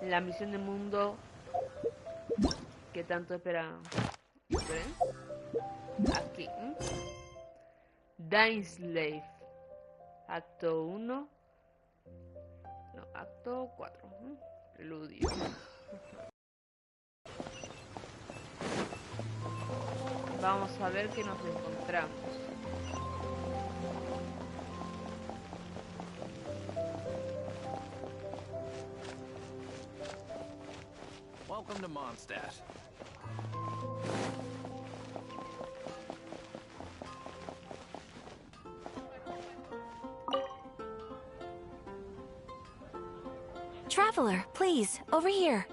La misión de Mundo que tanto esperamos. ¿Ven? Aquí. Dainsleif. Acto 1. No, acto 4. Preludio. Vamos a ver qué nos encontramos. Welcome to Mondstadt. Traveler, please, over here.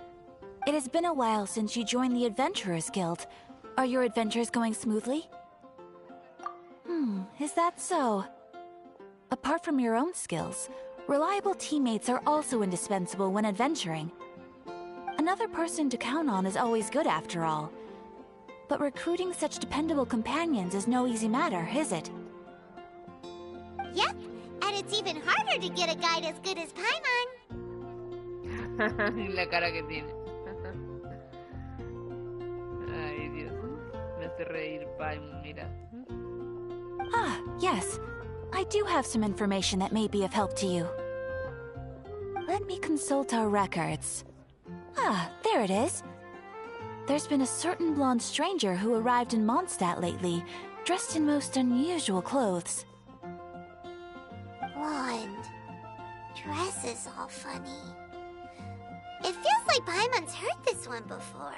It has been a while since you joined the Adventurers Guild. Are your adventures going smoothly? Is that so? Apart from your own skills, reliable teammates are also indispensable when adventuring. Another person to count on is always good after all. But recruiting such dependable companions is no easy matter, is it? Yep, and it's even harder to get a guide as good as Paimon. La cara que tiene. Ay, Dios. Me hace reír, Paimon, mira. Ah, yes. I do have some information that may be of help to you. Let me consult our records. Ah, there it is. There's been a certain blonde stranger who arrived in Mondstadt lately, dressed in most unusual clothes. Blonde. Dress is all funny. It feels like Paimon's heard this one before.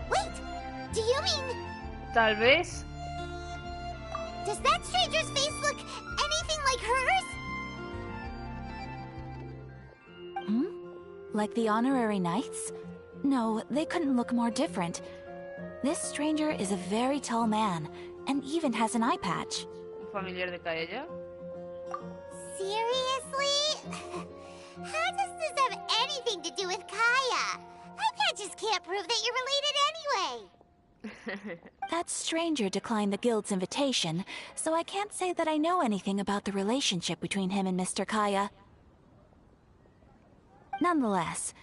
Wait! Do you mean... Tal vez. Does that stranger's face look anything like hers? Like the honorary knights? No, they couldn't look more different. This stranger is a very tall man, and even has an eye patch. ¿Un familiar de Kaeya? Seriously? How does this have anything to do with Kaya? Eye patches can't prove that you're related anyway. That stranger declined the guild's invitation, so I can't say that I know anything about the relationship between him and Mr. Kaya. Nonetheless,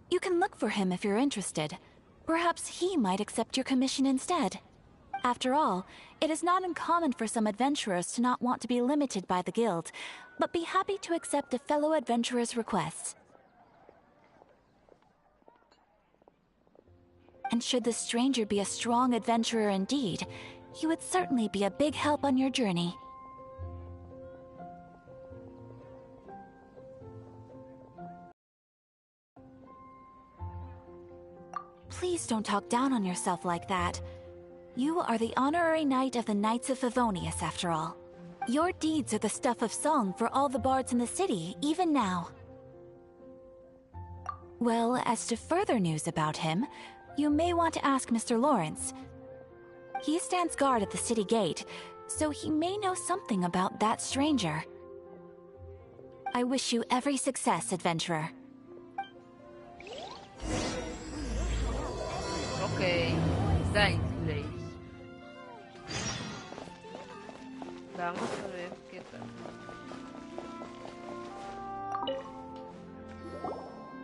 you can look for him if you're interested. Perhaps he might accept your commission instead. After all, it is not uncommon for some adventurers to not want to be limited by the guild, but be happy to accept a fellow adventurer's requests. And should the stranger be a strong adventurer indeed, he would certainly be a big help on your journey. Please don't talk down on yourself like that. You are the honorary knight of the Knights of Favonius, after all. Your deeds are the stuff of song for all the bards in the city, even now. Well, as to further news about him, you may want to ask Mr. Lawrence. He stands guard at the city gate, so he may know something about that stranger. I wish you every success, adventurer. Ok, Dainsleif. Vamos a ver qué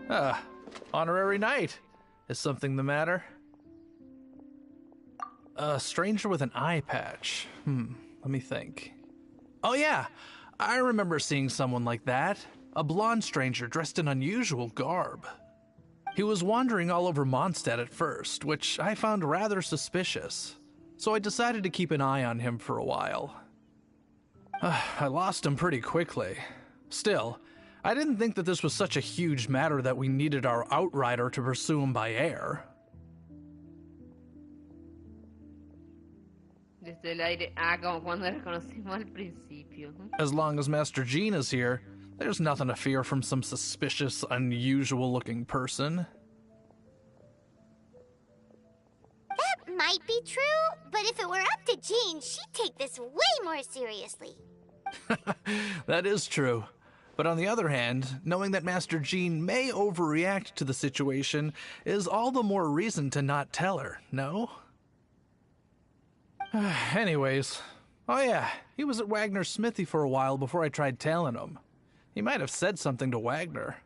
tal. Honorary knight. Is something the matter? A stranger with an eye patch. Let me think. Oh yeah, I remember seeing someone like that. A blonde stranger dressed in unusual garb. He was wandering all over Mondstadt at first, which I found rather suspicious. So I decided to keep an eye on him for a while. I lost him pretty quickly. Still, I didn't think that this was such a huge matter that we needed our outrider to pursue him by air. Desde el aire. Ah, como cuando reconocimos al principio. As long as Master Jean is here, there's nothing to fear from some suspicious, unusual-looking person. That might be true, but if it were up to Jean, she'd take this way more seriously. That is true. But on the other hand, knowing that Master Jean may overreact to the situation is all the more reason to not tell her, no? Anyways, oh yeah, he was at Wagner's smithy for a while before I tried tailing him. He might have said something to Wagner.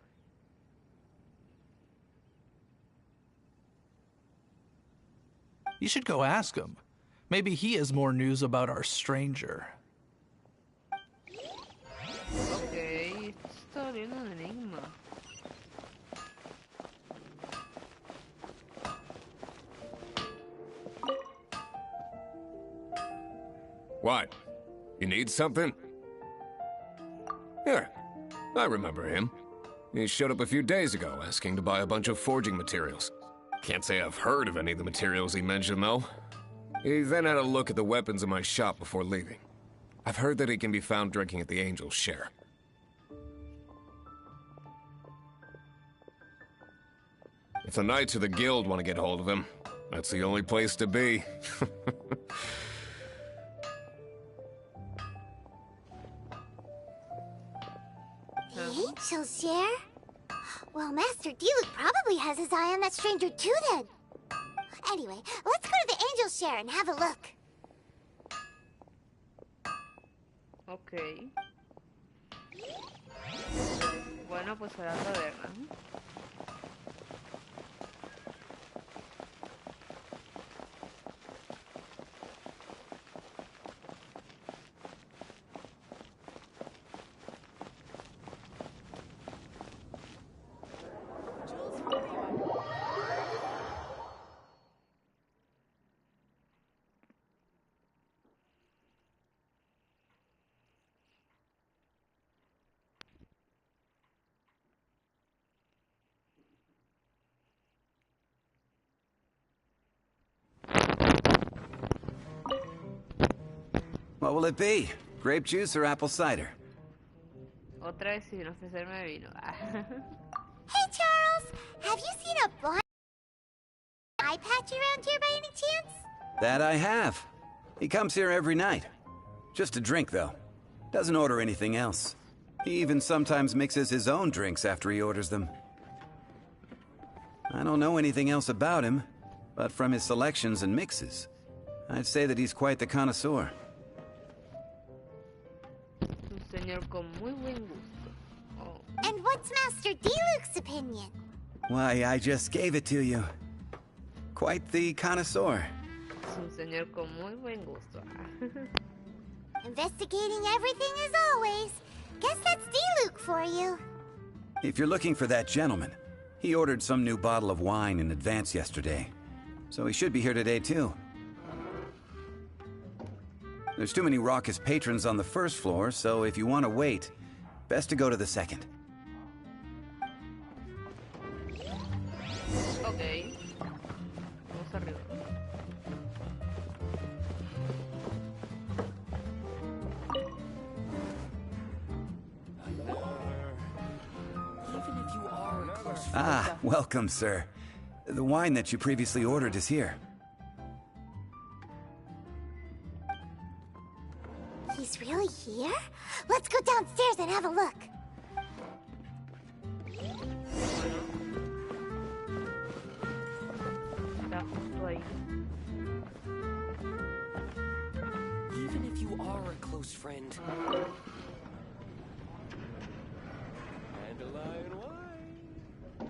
You should go ask him. Maybe he has more news about our stranger. Ok, esto está viendo un enigma. What? You need something? Here, I remember him. He showed up a few days ago asking to buy a bunch of forging materials. Can't say I've heard of any of the materials he mentioned, though. He then had a look at the weapons in my shop before leaving. I've heard that he can be found drinking at the Angel's Share. If the Knights of the Guild want to get hold of him, that's the only place to be. The Angel's Share? Well, Master Diluc probably has his eye on that stranger too, then. Anyway, let's go to the Angel's Share and have a look. Ok. Bueno, pues a la taberna. What will it be? Grape juice or apple cider? Otra vez sin ofrecerme vino. Hey, Charles! Have you seen a blind eye patch around here by any chance? That I have. He comes here every night. Just a drink, though. Doesn't order anything else. He even sometimes mixes his own drinks after he orders them. I don't know anything else about him, but from his selections and mixes, I'd say that he's quite the connoisseur. Un señor con muy buen gusto. Oh. And what's Master Diluc's opinion? Why, I just gave it to you. Quite the connoisseur. Es un señor con muy buen gusto. Investigating everything as always. Guess that's Diluc for you. If you're looking for that gentleman, he ordered some new bottle of wine in advance yesterday. So he should be here today, too. There's too many raucous patrons on the first floor, so if you want to wait, best to go to the second. Ok. Vamos arriba. Ah, welcome, sir. The wine that you previously ordered is here. He's really here? Let's go downstairs and have a look. Está justo ahí. Even if you are a close friend. And a lion wine.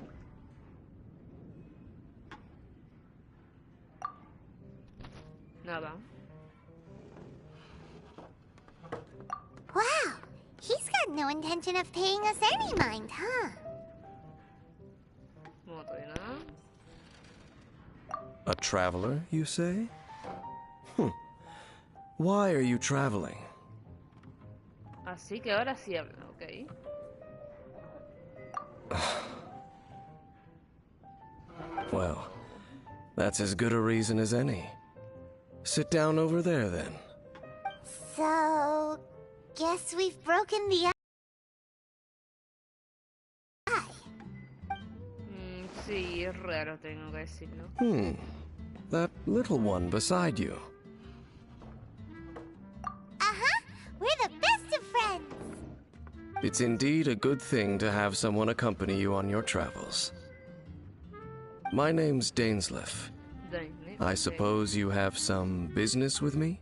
Nada. Wow, he's got no intention of paying us any mind, huh? No, todavía nada. A traveler, you say? Why are you traveling? Así que ahora sí habla, ok. Well, that's as good a reason as any. Sit down over there, then. So, guess we've broken the eye. Sí, es raro, tengo que decirlo. That little one beside you. Uh-huh, we're the best of friends. It's indeed a good thing to have someone accompany you on your travels. My name's Dainsleif. Dainsleif, I ok. suppose you have some business with me?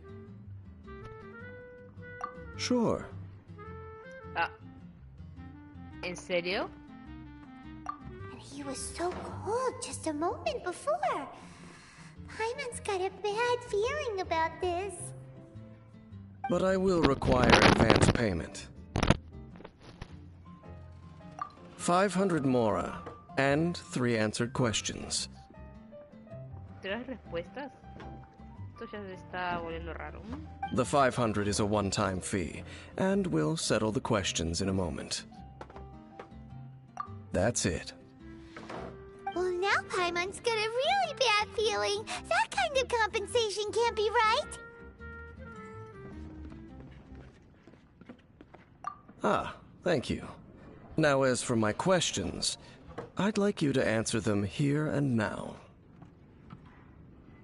Sure. Ah, ¿En serio? And he was so cold just a moment before. Paimon's got a bad feeling about this. But I will require advance payment. 500 mora and 3 answered questions. ¿Tres respuestas? Esto ya se está volviendo raro. The 500 is a one-time fee, and we'll settle the questions in a moment. That's it. Well, now Paimon's got a really bad feeling. That kind of compensation can't be right. Ah, thank you. Now, as for my questions, I'd like you to answer them here and now.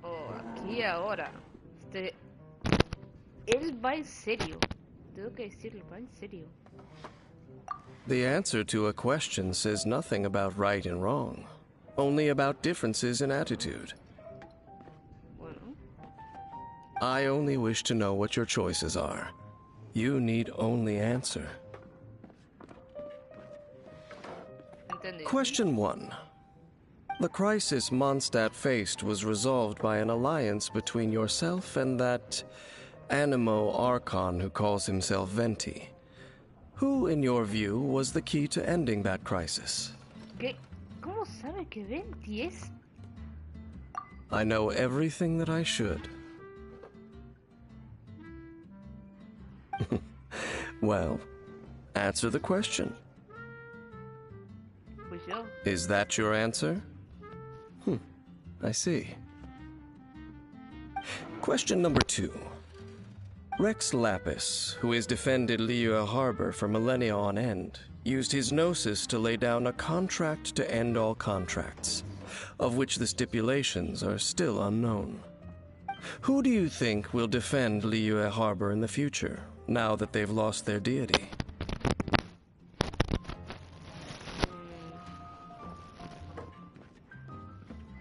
Oh, aquí ahora. Él va en serio. Tengo que decirlo, va en serio. The answer to a question says nothing about right and wrong, only about differences in attitude. Bueno. I only wish to know what your choices are. You need only answer. Entendí. Question 1. The crisis Mondstadt faced was resolved by an alliance between yourself and that Animo Archon who calls himself Venti. Who, in your view, was the key to ending that crisis? ¿Qué? ¿Cómo sabe que Venti es? I know everything that I should. Well, answer the question. Pues yo. Is that your answer? I see. Question number 2. Rex Lapis, who has defended Liyue Harbor for millennia on end, used his gnosis to lay down a contract to end all contracts, of which the stipulations are still unknown. Who do you think will defend Liyue Harbor in the future, now that they've lost their deity?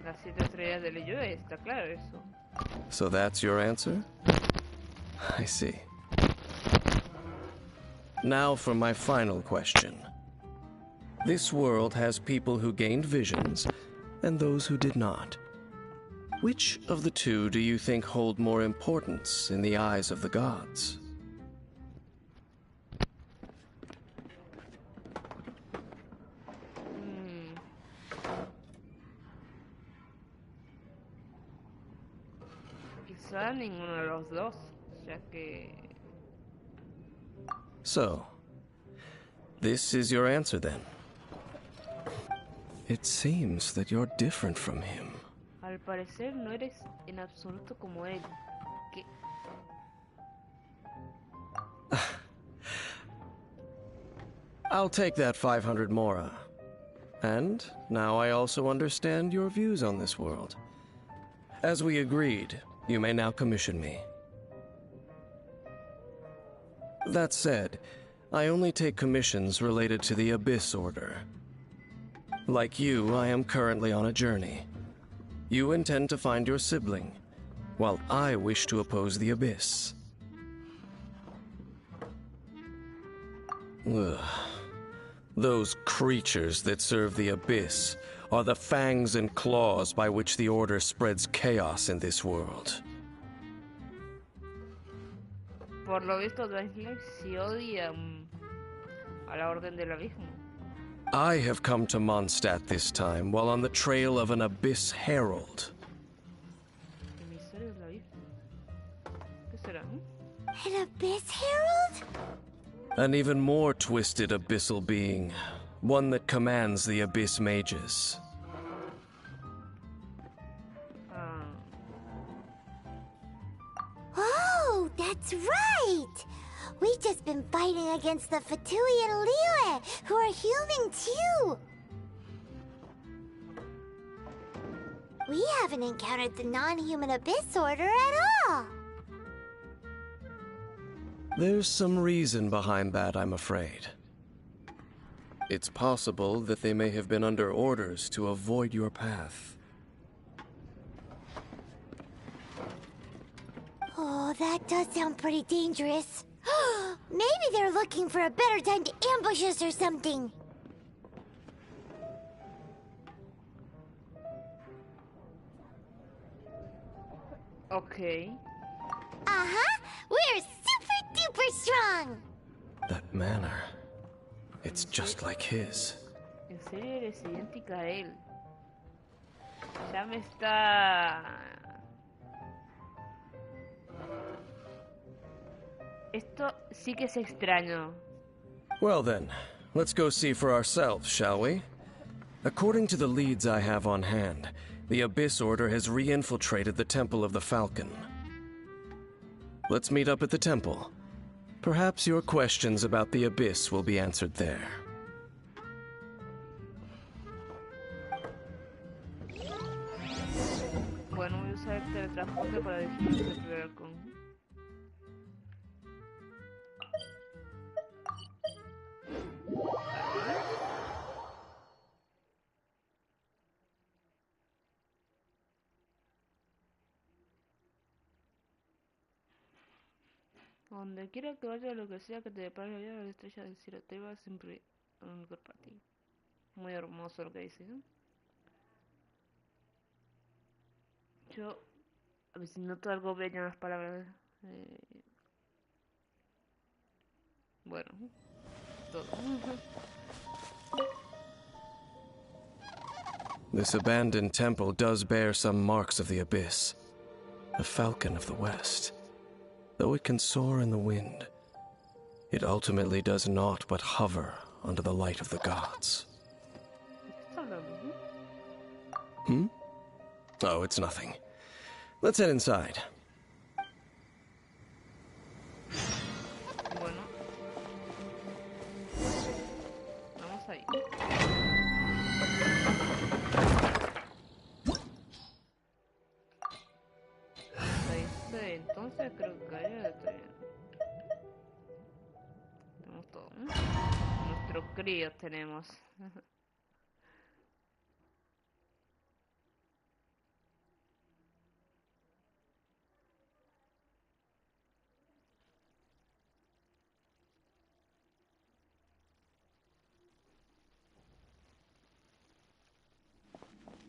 Las 7 estrellas de Liyue, está claro eso. So that's your answer? I see. Now for my final question. This world has people who gained visions and those who did not. Which of the two do you think hold more importance in the eyes of the gods? Quizá ninguno de los dos, ya que... So, this is your answer then. It seems that you're different from him. Al parecer no eres en absoluto como él. ¿Qué? I'll take that 500 mora. And now I also understand your views on this world. As we agreed, you may now commission me. That said, I only take commissions related to the Abyss Order. Like you, I am currently on a journey. You intend to find your sibling, while I wish to oppose the Abyss. Ugh. Those creatures that serve the Abyss are the fangs and claws by which the Order spreads chaos in this world. Por lo visto, Dainsleif sí odia a la Orden del Abismo. I have come to Mondstadt this time while on the trail of an Abyss Herald. Emisario del Abismo. ¿Qué será? An Abyss Herald? An even more twisted abyssal being, one that commands the Abyss Mages. Oh, that's right! We've just been fighting against the Fatui and Liyue, who are human too! We haven't encountered the non-human Abyss Order at all! There's some reason behind that, I'm afraid. It's possible that they may have been under orders to avoid your path. Oh, that does sound pretty dangerous. Maybe they're looking for a better time to ambush us or something. Ok. Uh-huh. We're super duper strong. That manner. It's just like his. En serio eres idéntica a él. Ya me está... Esto sí que es extraño. Well then, let's go see for ourselves, shall we? According to the leads I have on hand, the Abyss Order has re-infiltrated the Temple of the Falcon. Let's meet up at the temple. Perhaps your questions about the Abyss will be answered there. Bueno, voy a usar el teletransporte para dirigirme al primer halcón. Donde quiera que vaya, lo que sea que te depare la vida, la estrella del cielo te va siempre a un lugar para ti. Muy hermoso lo que dice, ¿no? Yo, a ver si noto algo bello en las palabras. Bueno, todo. This abandoned temple does bear some marks of the Abyss. The Falcon of the West. Though it can soar in the wind, it ultimately does naught but hover under the light of the gods. Hmm? Oh, it's nothing. Let's head inside. Bueno. Vamos ahí. Entonces creo que ya estoy bien. Tenemos todo, ¿no? Nuestros críos tenemos.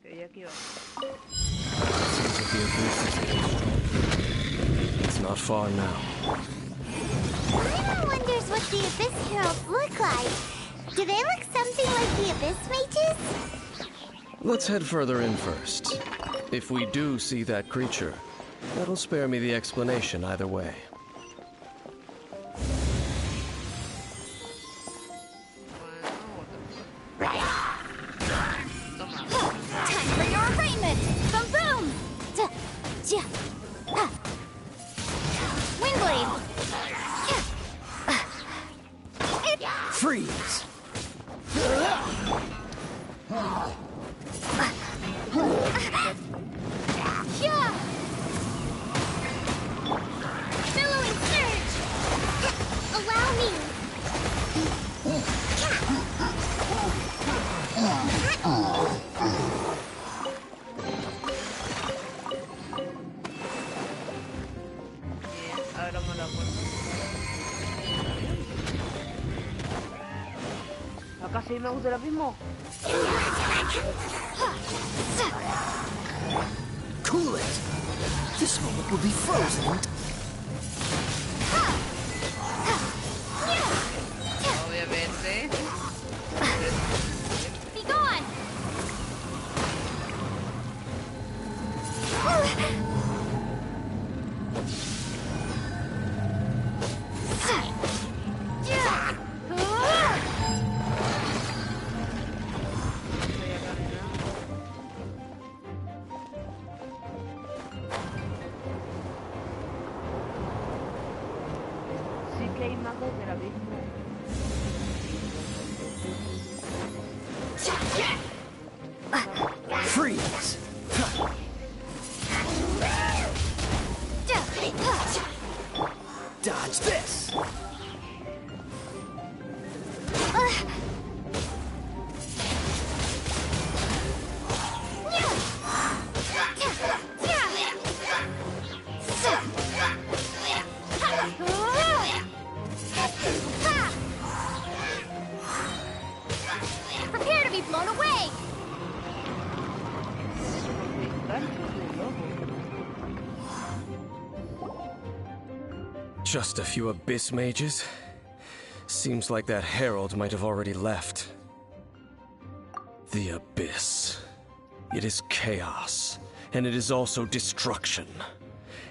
Y aquí va. It's not far now. Paimon wonders what the Abyss Heralds look like. Do they look something like the Abyss Mages? Let's head further in first. If we do see that creature, that'll spare me the explanation either way. Time for your arraignment! Boom boom! Windblade! Freeze! Billowing surge! Allow me! Bien, abramos la puerta. Acá sí me gusta el abismo. Cool it! This moment will be frozen. Obviamente. Be gone! Just a few abyss mages? Seems like that herald might have already left. The abyss. It is chaos, and it is also destruction.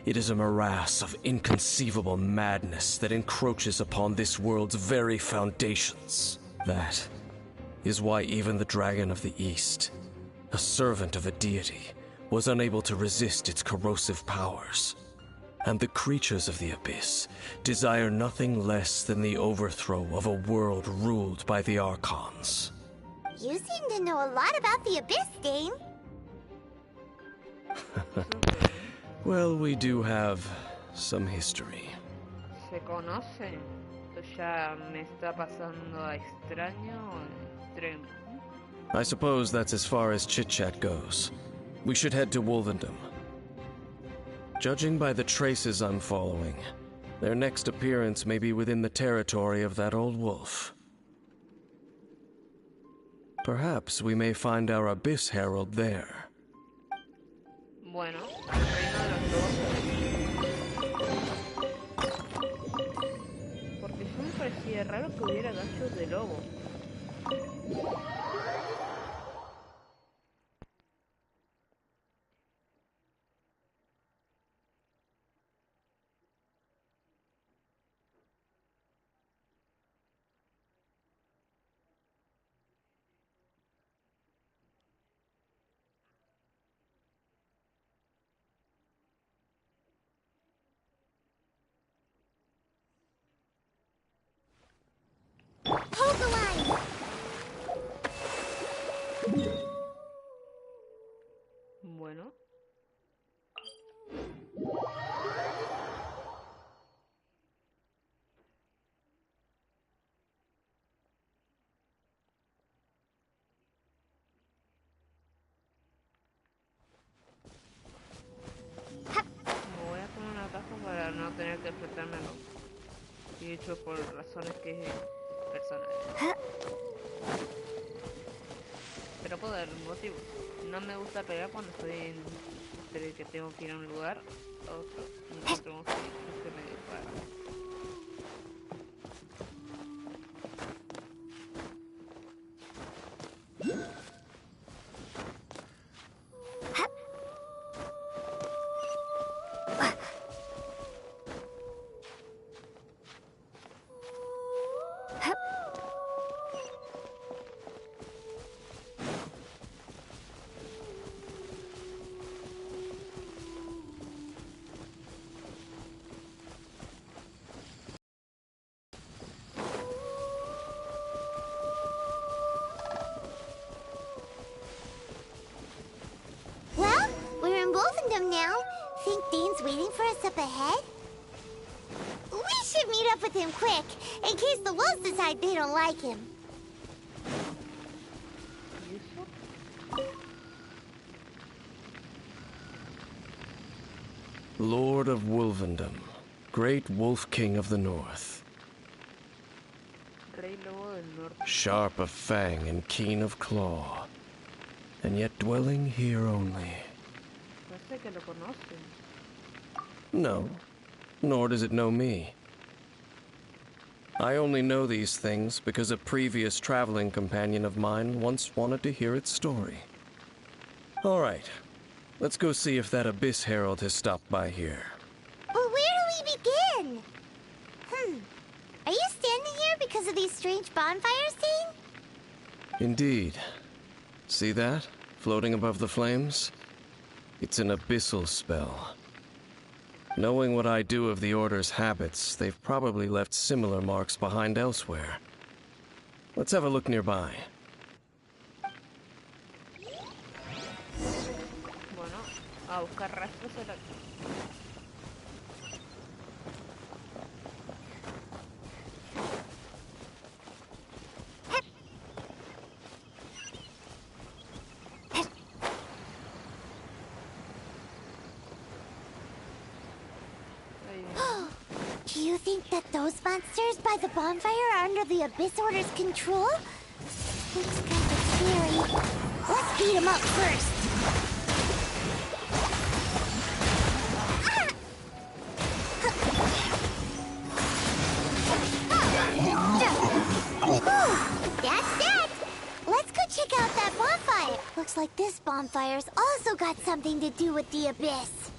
It is a morass of inconceivable madness that encroaches upon this world's very foundations. That is why even the Dragon of the East, a servant of a deity, was unable to resist its corrosive powers. And the creatures of the abyss desire nothing less than the overthrow of a world ruled by the Archons. You seem to know a lot about the Abyss, Dane. Well, we do have some history. Se conocen. Esto ya me está pasando a extraño o extremo. I suppose that's as far as chit-chat goes. We should head to Wolvendom. Judging by the traces I'm following, their next appearance may be within the territory of that old wolf. Perhaps we may find our Abyss Herald there. Bueno, el reino de los lobos. Porque yo me parecía raro que hubiera gallos de lobo. Hold the line! Bueno. Me voy a poner una caja para no tener que enfrentármelo. Y hecho por razones que personales. Pero puedo dar un motivo. No me gusta pegar cuando estoy entre que tengo que ir a un lugar a otro. No tengo que me disparan. Well, we're in Wolvendom now. Think Dane's waiting for us up ahead? We should meet up with him quick, in case the wolves decide they don't like him. Lord of Wolvendom, great wolf king of the north. Rey Lobo del Norte. Sharp of fang and keen of claw, and yet dwelling here only. Parece que lo conocen. No, nor does it know me. I only know these things because a previous traveling companion of mine once wanted to hear its story. All right, let's go see if that Abyss Herald has stopped by here. But where do we begin? Are you standing here because of these strange bonfires, Dane? Indeed. See that, floating above the flames? It's an abyssal spell. Knowing what I do of the Order's habits, they've probably left similar marks behind elsewhere. Let's have a look nearby. Bueno, a buscar rastros de la... Do you think that those monsters by the bonfire are under the Abyss Order's control? Looks kinda scary. Let's beat them up first. That's that! Let's go check out that bonfire. Looks like this bonfire's also got something to do with the abyss.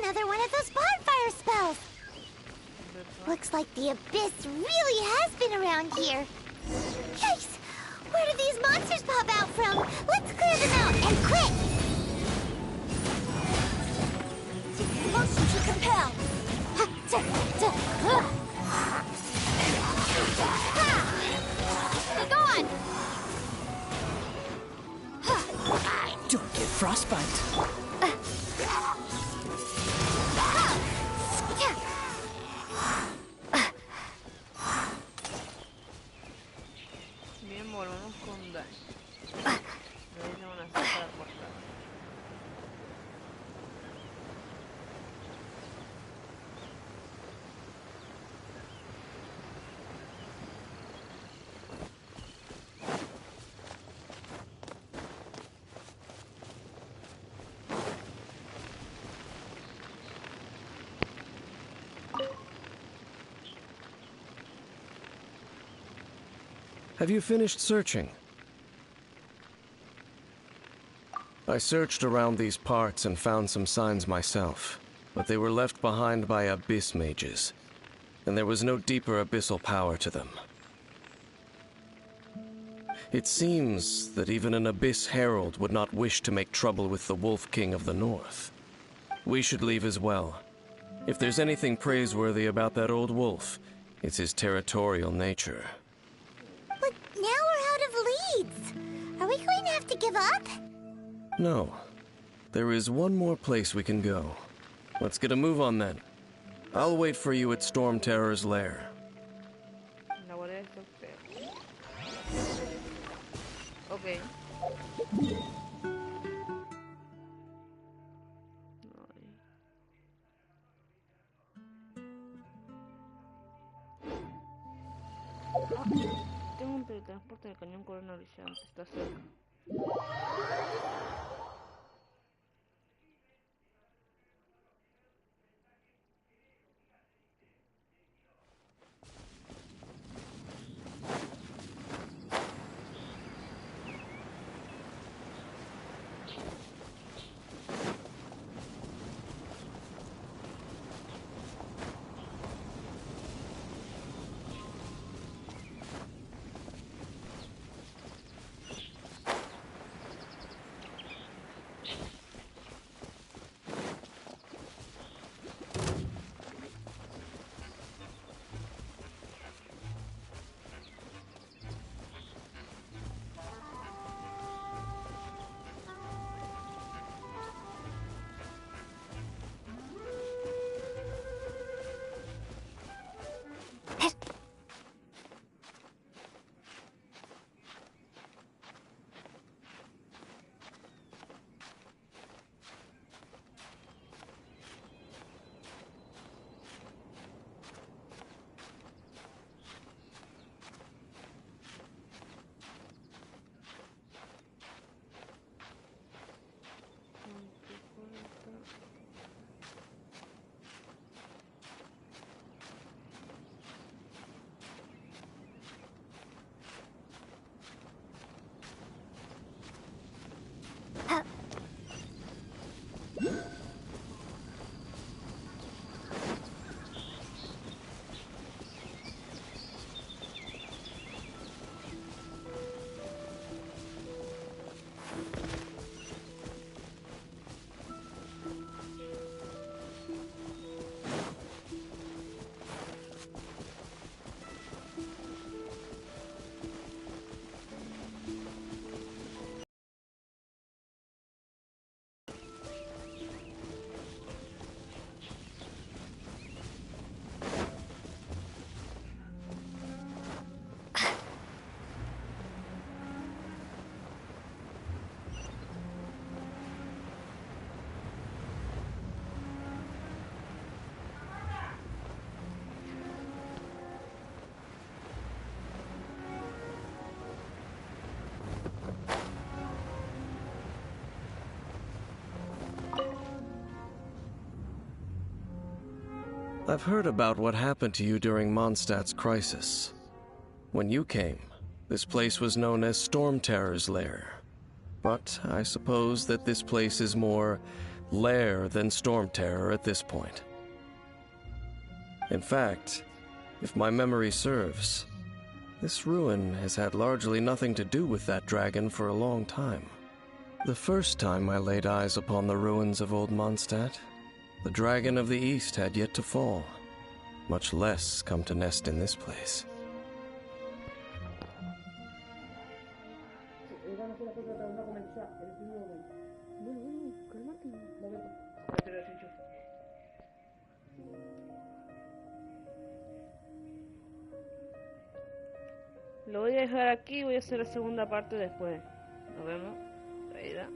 Another one of those bonfire spells. Looks like the abyss really has been around here. Yikes! Where do these monsters pop out from? Let's clear them out, and quick! Motion to compel. Be gone! Don't get frostbite. Bien, volvemos con Dash. Me dice una para cortar. Have you finished searching? I searched around these parts and found some signs myself, but they were left behind by abyss mages, and there was no deeper abyssal power to them. It seems that even an abyss herald would not wish to make trouble with the Wolf King of the North. We should leave as well. If there's anything praiseworthy about that old wolf, it's his territorial nature. But now we're out of leads. Are we going to have to give up? No. There is one more place we can go. Let's get a move on then. I'll wait for you at Storm Terror's lair. La guardia de sorteo. Ok. Tengo un teletransporte del cañón Corona brillante, está cerca. I've heard about what happened to you during Mondstadt's crisis. When you came, this place was known as Storm Terror's Lair. But I suppose that this place is more lair than Storm Terror at this point. In fact, if my memory serves, this ruin has had largely nothing to do with that dragon for a long time. The first time I laid eyes upon the ruins of Old Mondstadt, the dragon of the East had yet to fall, much less come to nest in this place. Lo voy a dejar aquí y voy a hacer la segunda parte después. Nos vemos. Aida.